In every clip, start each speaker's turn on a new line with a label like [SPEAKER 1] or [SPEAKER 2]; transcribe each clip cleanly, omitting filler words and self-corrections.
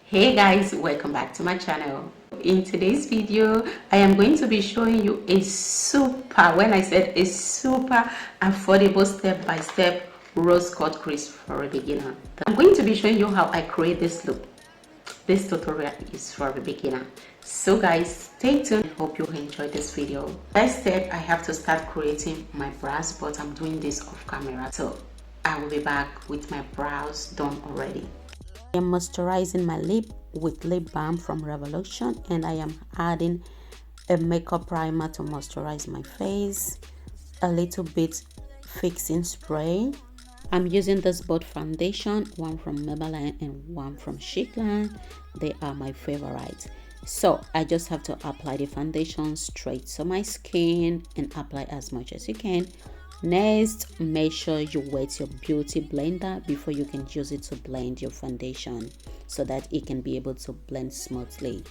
[SPEAKER 1] Hey guys, welcome back to my channel. In today's video I am going to be showing you a when I said a super affordable step-by-step rose cut crease for a beginner. I'm going to be showing you how I create this look. This tutorial is for a beginner, so guys stay tuned. I hope you enjoy this video. As I said, I have to start creating my brows, but I'm doing this off camera, so I will be back with my brows done already. I am moisturizing my lip with lip balm from Revolution, and I am adding a makeup primer to moisturize my face, a little bit fixing spray. I'm using this both foundation, one from Maybelline and one from Chicland. They are my favorites. So I just have to apply the foundation straight to my skin and apply as much as you can. Next, make sure you wet your beauty blender before you can use it to blend your foundation so that it can be able to blend smoothly.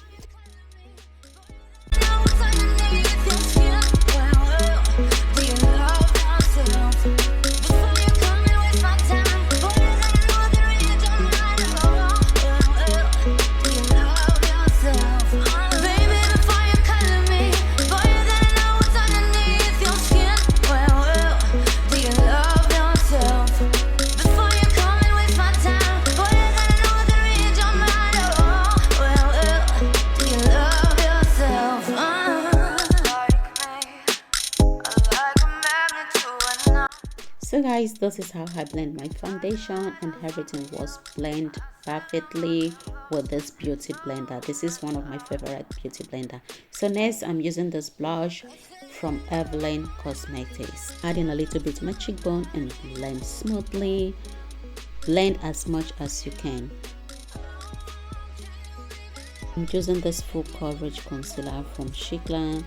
[SPEAKER 1] So guys, this is how I blend my foundation, and everything was blended perfectly with this beauty blender. This is one of my favorite beauty blender. So next, I'm using this blush from Evelyn Cosmetics, adding a little bit to my cheekbone and blend smoothly. Blend as much as you can. I'm using this full coverage concealer from Chicland,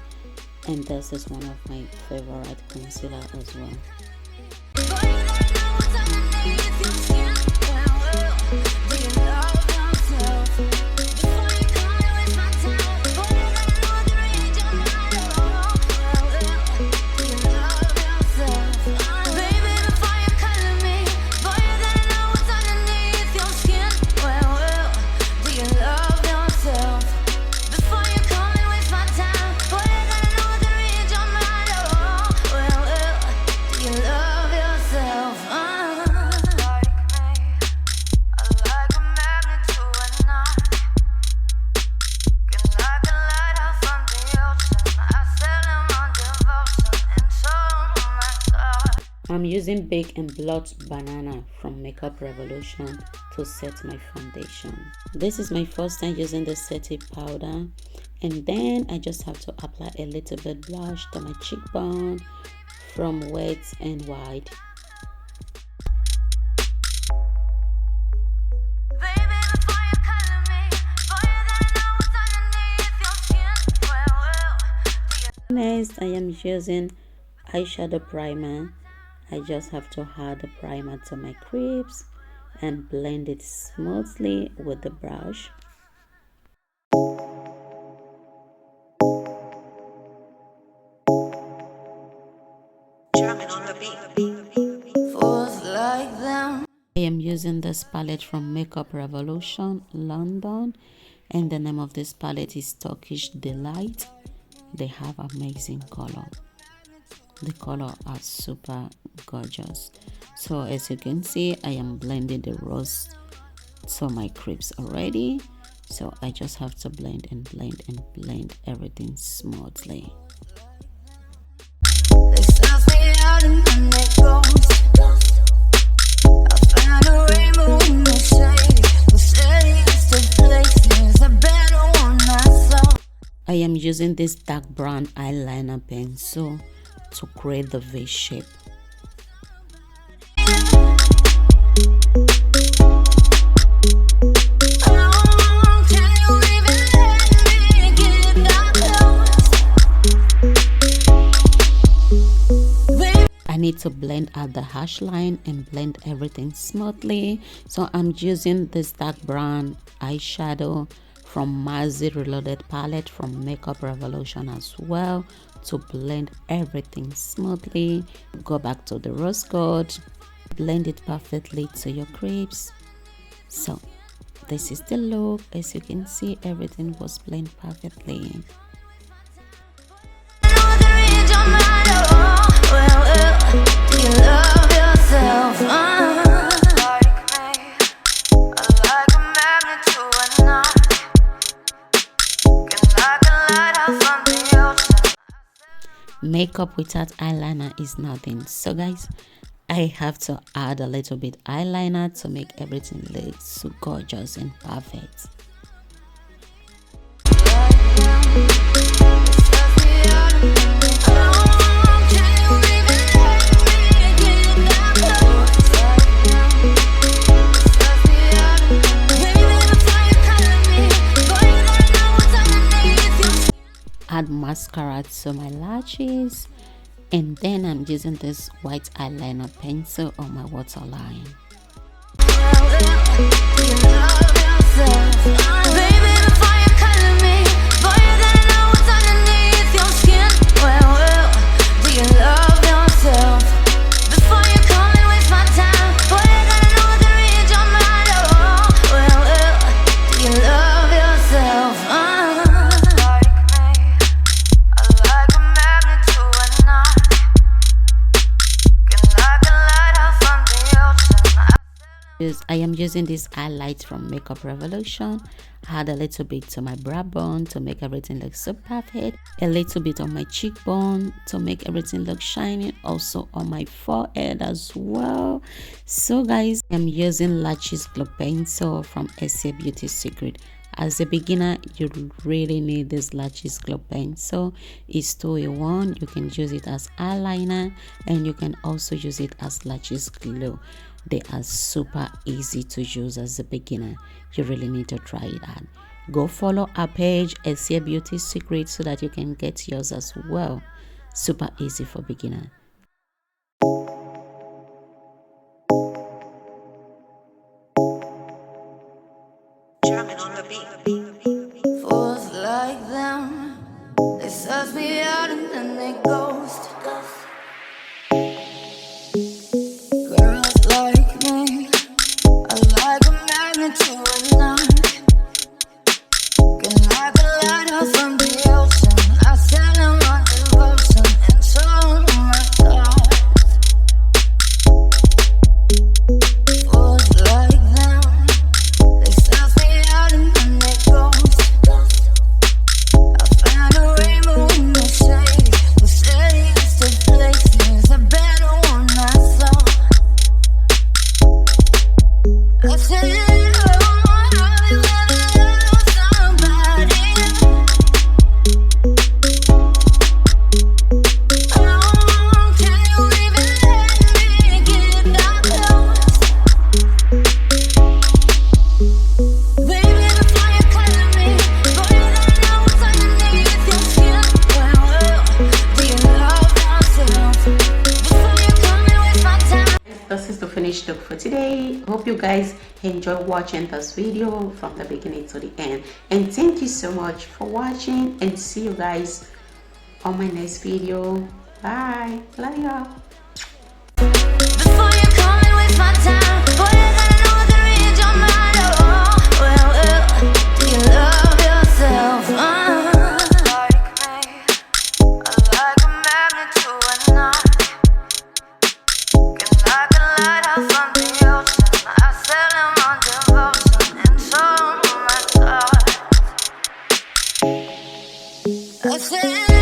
[SPEAKER 1] and this is one of my favorite concealer as well. I'm using Bake and Blot Banana from Makeup Revolution to set my foundation. This is my first time using the setting powder, and then I just have to apply a little bit blush to my cheekbone from Wet and Wild. Next, I am using eyeshadow primer. I just have to add the primer to my crease and blend it smoothly with the brush. I am using this palette from Makeup Revolution London, and the name of this palette is Turkish Delight. They have amazing color. The color are super gorgeous. So as you can see, I am blending the rose to my crease already. So I just have to blend and blend and blend everything smoothly. I am using this dark brown eyeliner pencil to create the V shape. I need to blend out the hash line and blend everything smoothly. So I'm using this dark brown eyeshadow from Mazzy Reloaded palette from Makeup Revolution as well to blend everything smoothly. Go back to the rose gold, blend it perfectly to your crease. So this is the look. As you can see, everything was blended perfectly. Makeup without eyeliner is nothing. So guys, I have to add a little bit eyeliner to make everything look so gorgeous and perfect. Add mascara to my lashes, and then I'm using this white eyeliner pencil on my waterline. I am using this highlight from Makeup Revolution. Add a little bit to my brow bone to make everything look so perfect. A little bit on my cheekbone to make everything look shiny. Also on my forehead as well. So guys, I'm using Lashes Glow Pencil from SA Beauty Secret. As a beginner, you really need this Lashes Glow Pencil. It's 2-in-1. You can use it as eyeliner and you can also use it as lashes glue. They are super easy to use as a beginner. You really need to try it out. Go follow our page, SA Beauty Secret, so that you can get yours as well. Super easy for beginner.
[SPEAKER 2] Fools like them, they suss me out and then they ghost. Girls like me, I like a magnet to a knot. Can like a lighthouse from the ocean. I sell them on devotion and so on my thoughts. Fools like them, they suss me out and then they ghost. I found a rainbow in the shade, the steadiest of places, a better one I saw. I said,
[SPEAKER 1] this is the finished look for today. Hope you guys enjoy watching this video from the beginning to the end, and thank you so much for watching, and see you guys on my next video. Bye. Love y'all.
[SPEAKER 2] before you come and waste my time, boy, you gotta know what to read your mind. Oh, well, do you love yourself? Like me, I like a magnet to a knot. Can like a lighthouse on the ocean. I sell them on devotion and so on my thoughts. I said